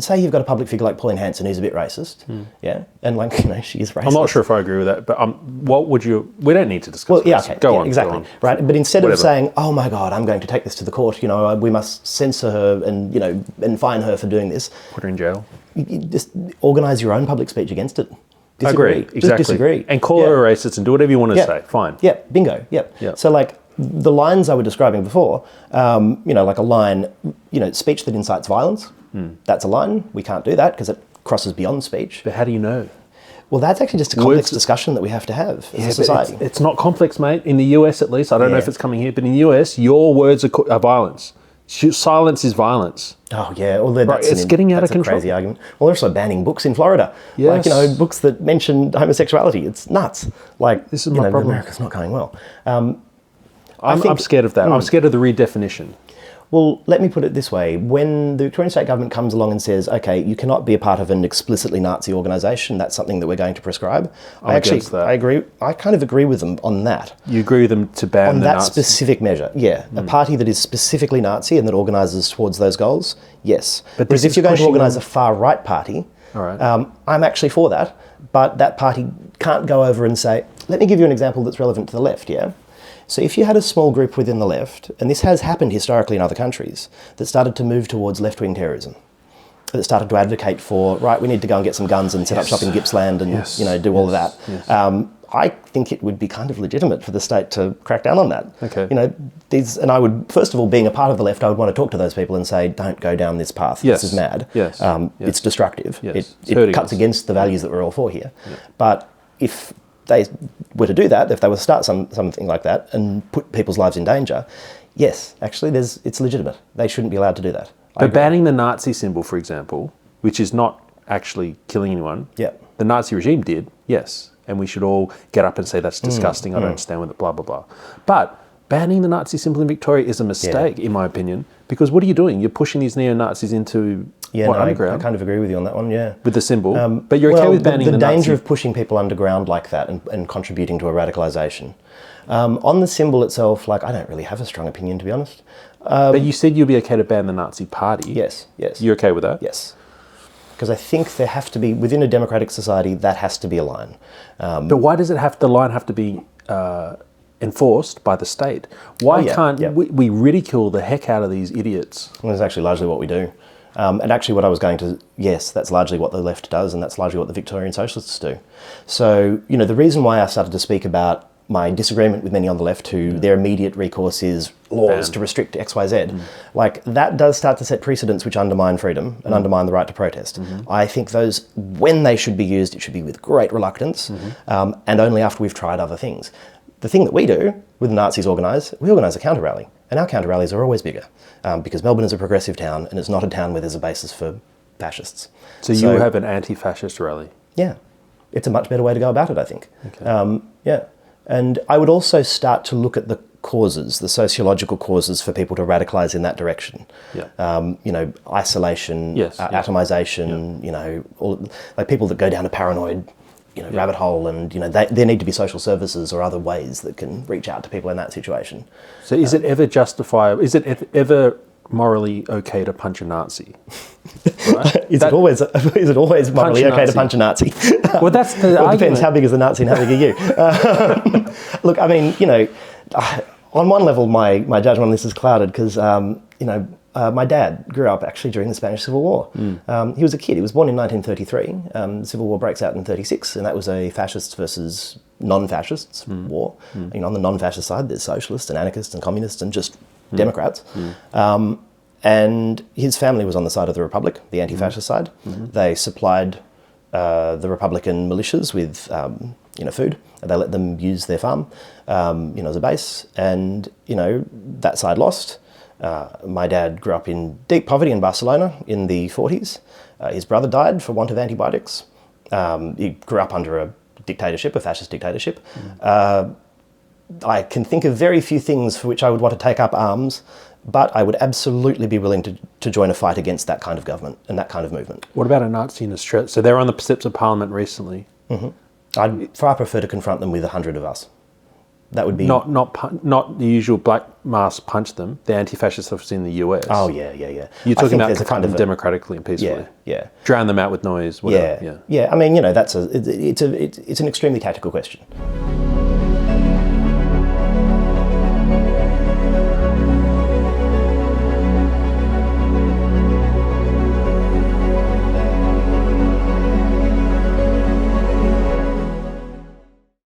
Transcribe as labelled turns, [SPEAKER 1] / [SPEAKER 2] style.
[SPEAKER 1] say you've got a public figure like Pauline Hanson who's a bit racist, yeah, and like, you know, she is racist.
[SPEAKER 2] I'm not sure if I agree with that, but what would you... We don't need to discuss
[SPEAKER 1] Well, yeah,
[SPEAKER 2] this.
[SPEAKER 1] okay,
[SPEAKER 2] Go
[SPEAKER 1] yeah,
[SPEAKER 2] on.
[SPEAKER 1] exactly,
[SPEAKER 2] Go on.
[SPEAKER 1] right? But instead
[SPEAKER 2] Whatever.
[SPEAKER 1] of saying, oh my God, I'm going to take this to the court, you know, we must censor her and, you know, and fine her for doing this.
[SPEAKER 2] Put her in jail.
[SPEAKER 1] You just organise your own public speech against it.
[SPEAKER 2] I agree, exactly.
[SPEAKER 1] Just disagree.
[SPEAKER 2] And call her a racist and do whatever you want to say. Fine.
[SPEAKER 1] Yeah, bingo, yep. So like the lines I was describing before, you know, like a line, you know, speech that incites violence, that's a line. We can't do that because it crosses beyond speech.
[SPEAKER 2] But how do you know?
[SPEAKER 1] Well, that's actually just a complex discussion that we have to have as a society.
[SPEAKER 2] It's not complex, mate. In the US, at least, I don't know if it's coming here, but in the US, your words are violence. Silence is violence.
[SPEAKER 1] Oh yeah, well,
[SPEAKER 2] It's getting out of control.
[SPEAKER 1] That's a crazy argument. Well, they're also banning books in Florida.
[SPEAKER 2] Yes.
[SPEAKER 1] Like, you know, books that mention homosexuality. It's nuts. Like,
[SPEAKER 2] this is my problem.
[SPEAKER 1] America's not going well.
[SPEAKER 2] I'm scared of that. I'm scared of the redefinition.
[SPEAKER 1] Well, let me put it this way. When the Victorian state government comes along and says, okay, you cannot be a part of an explicitly Nazi organisation, that's something that we're going to prescribe. I agree. I kind of agree with them on that.
[SPEAKER 2] You agree with them to ban
[SPEAKER 1] on
[SPEAKER 2] the
[SPEAKER 1] that
[SPEAKER 2] Nazis?
[SPEAKER 1] Specific measure, yeah. A party that is specifically Nazi and that organises towards those goals, yes.
[SPEAKER 2] But
[SPEAKER 1] whereas if you're going to organise a far-right party, I'm actually for that, but that party can't go over and say, let me give you an example that's relevant to the left, yeah? So if you had a small group within the left, and this has happened historically in other countries, that started to move towards left-wing terrorism, that started to advocate for, right, we need to go and get some guns and set up shop in Gippsland and, you know, do all of that. I think it would be kind of legitimate for the state to crack down on that.
[SPEAKER 2] Okay.
[SPEAKER 1] You know, and I would, first of all, being a part of the left, I would want to talk to those people and say, don't go down this path.
[SPEAKER 2] Yes.
[SPEAKER 1] This is mad.
[SPEAKER 2] Yes.
[SPEAKER 1] It's destructive.
[SPEAKER 2] Yes.
[SPEAKER 1] It cuts against the values that we're all for here. But if they were to do that, if they were to start something like that and put people's lives in danger, yes, actually, it's legitimate. They shouldn't be allowed to do that.
[SPEAKER 2] But banning the Nazi symbol, for example, which is not actually killing anyone, the Nazi regime did, yes, and we should all get up and say that's disgusting, I don't understand with it, blah, blah, blah. But banning the Nazi symbol in Victoria is a mistake, in my opinion, because what are you doing? You're pushing these neo-Nazis into underground.
[SPEAKER 1] I kind of agree with you on that one, yeah.
[SPEAKER 2] With the symbol, but you're okay with banning
[SPEAKER 1] the
[SPEAKER 2] Nazi?
[SPEAKER 1] danger of pushing people underground like that and contributing to a radicalisation. On the symbol itself, like, I don't really have a strong opinion, to be honest.
[SPEAKER 2] But you said you'd be okay to ban the Nazi party.
[SPEAKER 1] Yes.
[SPEAKER 2] You're okay with that?
[SPEAKER 1] Yes. Because I think there have to be, within a democratic society, that has to be a line.
[SPEAKER 2] But why does the line have to be enforced by the state? Why can't we ridicule the heck out of these idiots?
[SPEAKER 1] Well, that's actually largely what we do. And actually what I was going to, yes, that's largely what the left does, and that's largely what the Victorian Socialists do. So, you know, the reason why I started to speak about my disagreement with many on the left who their immediate recourse is laws to restrict XYZ, like, that does start to set precedents which undermine freedom and undermine the right to protest. I think those, when they should be used, it should be with great reluctance, and only after we've tried other things. The thing that we do, with the Nazis organise, we organise a counter-rally. And our counter-rallies are always bigger, because Melbourne is a progressive town, and it's not a town where there's a basis for fascists.
[SPEAKER 2] So you have an anti-fascist rally?
[SPEAKER 1] Yeah. It's a much better way to go about it, I think. Okay. And I would also start to look at the causes, the sociological causes for people to radicalise in that direction. You know, isolation, atomisation, you know, like people that go down a paranoid, you know, rabbit hole, and, you know, there need to be social services or other ways that can reach out to people in that situation.
[SPEAKER 2] So is it ever justifiable, is it ever morally okay to punch a Nazi? Right?
[SPEAKER 1] Is it always morally okay to punch a Nazi?
[SPEAKER 2] Well, that's the
[SPEAKER 1] well,
[SPEAKER 2] argument.
[SPEAKER 1] It depends how big is the Nazi and how big are you. Look, I mean, you know, on one level, my judgment on this is clouded because, you know, my dad grew up actually during the Spanish Civil War. He was a kid. He was born in 1933. The Civil War breaks out in 36, and that was a fascists versus non-fascists war. You know, on the non-fascist side, there's socialists and anarchists and communists and just Democrats. And his family was on the side of the Republic, the anti-fascist side. They supplied the Republican militias with, you know, food. They let them use their farm, you know, as a base. And, you know, that side lost. My dad grew up in deep poverty in Barcelona in the 40s. His brother died for want of antibiotics. He grew up under a dictatorship, a fascist dictatorship. I can think of very few things for which I would want to take up arms, but I would absolutely be willing to join a fight against that kind of government and that kind of movement.
[SPEAKER 2] What about a Nazi in Australia? So they're on the steps of Parliament recently.
[SPEAKER 1] I'd far prefer to confront them with 100 of us. That would be
[SPEAKER 2] not the usual black mask punch them. The anti-fascist stuff is in the US.
[SPEAKER 1] Oh yeah.
[SPEAKER 2] You're talking about kind of democratically and peacefully.
[SPEAKER 1] Yeah.
[SPEAKER 2] Drown them out with noise. Whatever.
[SPEAKER 1] Yeah. I mean, that's it's an extremely tactical question.